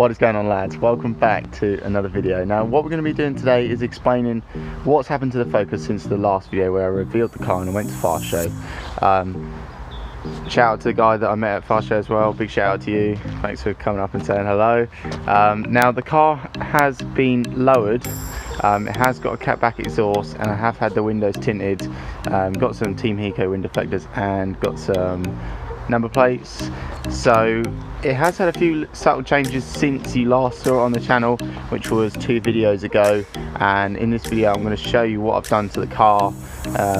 What is going on, lads? Welcome back to another video. Now what we're going to be doing today is explaining what's happened to the Focus since the last video where I revealed the car and I went to Fast Show. Shout out to the guy that I met at Fast Show as well. Big shout out to you. Thanks for coming up and saying hello. Now the car has been lowered. It has got a catback exhaust and I have had the windows tinted. Got some Team Hiko window deflectors and got some number plates. So it has had a few subtle changes since you last saw it on the channel, which was 2 videos ago, and in this video I'm going to show you what I've done to the car,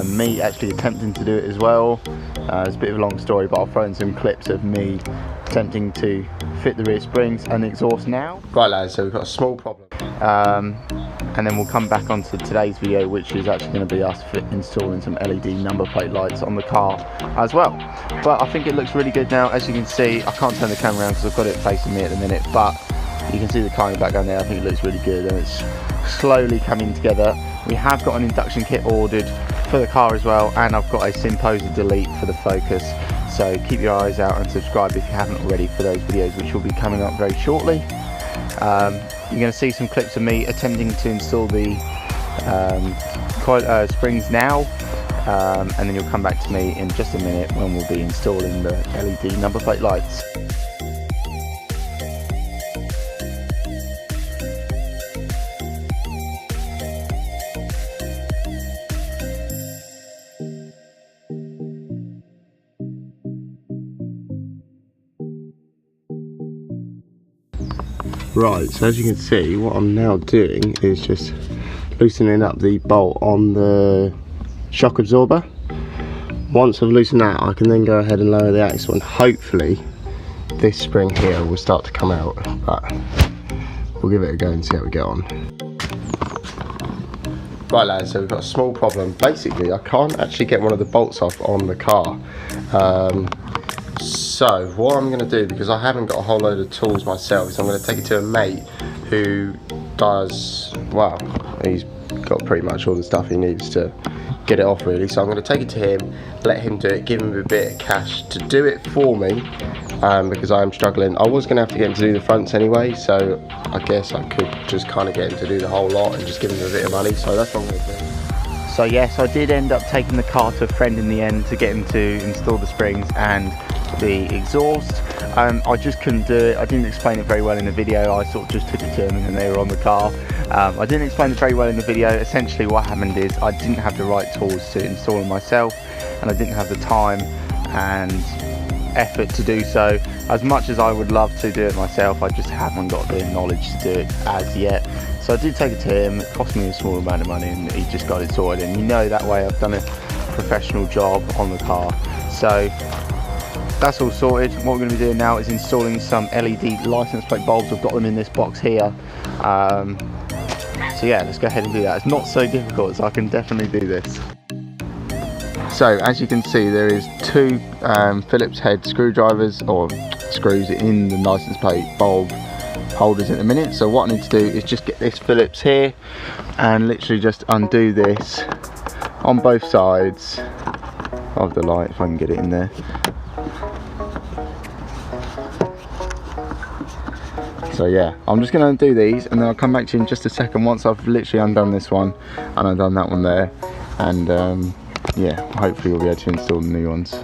me actually attempting to do it as well. It's a bit of a long story, but I'll throw in some clips of me attempting to fit the rear springs and the exhaust now. Right lads, so we've got a small problem, and then we'll come back onto today's video, which is actually going to be us installing some LED number plate lights on the car as well. But I think it looks really good now. As you can see, I can't turn the camera around because I've got it facing me at the minute, but you can see the car in the background there. I think it looks really good and it's slowly coming together. We have got an induction kit ordered for the car as well, and I've got a Simposer delete for the Focus. So keep your eyes out and subscribe if you haven't already for those videos, which will be coming up very shortly. You're going to see some clips of me attempting to install the springs now, and then you'll come back to me in just a minute when we'll be installing the LED number plate lights. Right, so as you can see, what I'm now doing is just loosening up the bolt on the shock absorber. Once I've loosened that, I can then go ahead and lower the axle, and hopefully this spring here will start to come out, but we'll give it a go and see how we get on. Right lads, so we've got a small problem. Basically, I can't actually get one of the bolts off on the car. So what I'm going to do, because I haven't got a whole load of tools myself, is I'm going to take it to a mate who does, well, he's got pretty much all the stuff he needs to get it off really. So I'm going to take it to him, let him do it, give him a bit of cash to do it for me, because I am struggling. I was going to have to get him to do the fronts anyway, so I guess I could just kind of get him to do the whole lot and just give him a bit of money, so that's what I'm going to do. So yes, I did end up taking the car to a friend in the end to get him to install the springs and the exhaust. I just couldn't do it. I didn't explain it very well in the video. I sort of just took it to them and then they were on the car. I didn't explain it very well in the video. Essentially what happened is I didn't have the right tools to install them myself, and I didn't have the time and effort to do so. As much as I would love to do it myself, I just haven't got the knowledge to do it as yet. So I did take it to him. It cost me a small amount of money and he just got it sorted, and you know, that way I've done a professional job on the car. So that's all sorted. What we're going to be doing now is installing some LED license plate bulbs. I've got them in this box here. So yeah, let's go ahead and do that. It's not so difficult, so I can definitely do this. So as you can see, there is 2 Phillips head screwdrivers or screws in the license plate bulb holders at the minute. So what I need to do is just get this Phillips here and literally just undo this on both sides of the light, if I can get it in there. So yeah, I'm just going to undo these and then I'll come back to you in just a second once I've literally undone this one and I've done that one there, and yeah, hopefully we'll be able to install the new ones.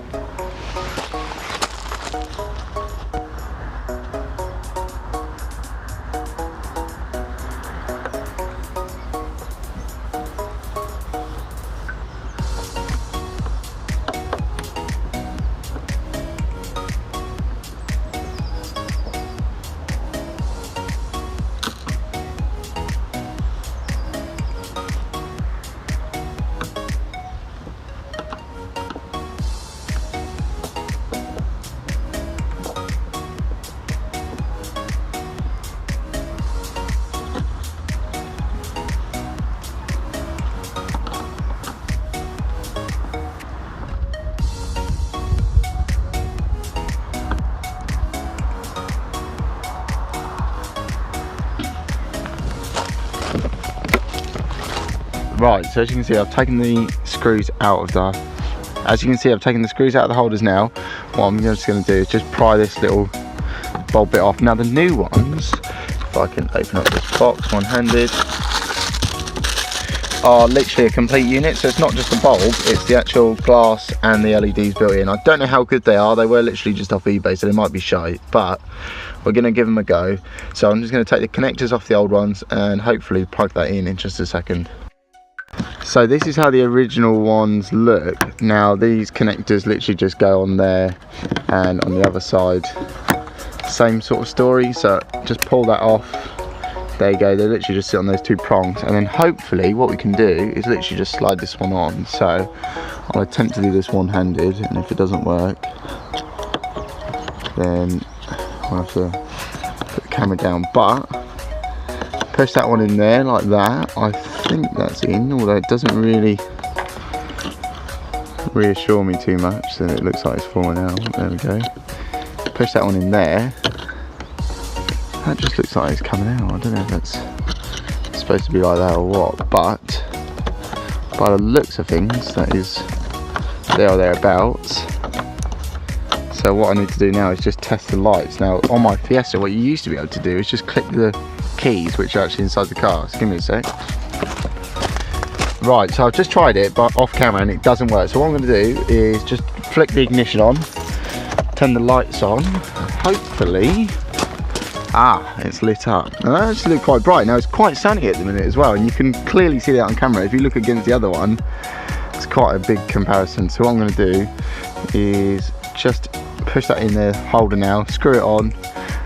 Right, so as you can see, I've taken the screws out of the screws out of the holders now. What I'm just going to do is just pry this little bulb bit off. Now the new ones if I can open up this box one-handed, are literally a complete unit. So it's not just the bulb, it's the actual glass and the LEDs built in. I don't know how good they are. They were literally just off eBay, so they might be shite, but we're going to give them a go. So I'm just going to take the connectors off the old ones and hopefully plug that in just a second. So this is how the original ones look. Now these connectors literally just go on there, and on the other side same sort of story. So just pull that off, there you go, they literally just sit on those two prongs, and then hopefully what we can do is literally just slide this one on. So I'll attempt to do this one-handed, and if it doesn't work then I'll have to put the camera down, but push that one in there like that. I think that's in, although it doesn't really reassure me too much, so it looks like it's falling out. There we go. Push that one in there. That just looks like it's coming out. I don't know if that's supposed to be like that or what, but by the looks of things, that is there or thereabouts. So what I need to do now is just test the lights. Now on my Fiesta, what you used to be able to do is just click the keys, which are actually inside the car. So give me a sec. Right, so I've just tried it but off camera and it doesn't work. So what I'm going to do is just flick the ignition on, turn the lights on, hopefully. It's lit up. Now that actually looks quite bright. Now it's quite sunny at the minute as well, and you can clearly see that on camera. If you look against the other one, it's quite a big comparison. So what I'm going to do is just push that in there, hold it now, screw it on,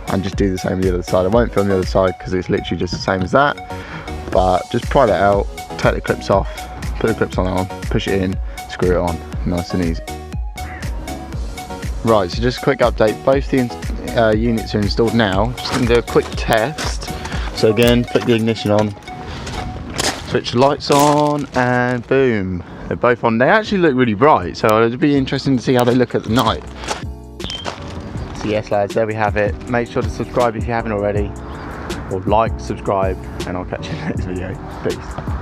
and just do the same on the other side. I won't film the other side because it's literally just the same as that, but just pry that out, take the clips off, put the clips on, push it in, screw it on, nice and easy. Right, so just a quick update, both the units are installed now. Just going to do a quick test. So again, flick the ignition on, switch the lights on, and boom, they're both on. They actually look really bright, so it'd be interesting to see how they look at the night. So yes lads, there we have it. Make sure to subscribe if you haven't already, or like, subscribe, and I'll catch you in the next video. Peace.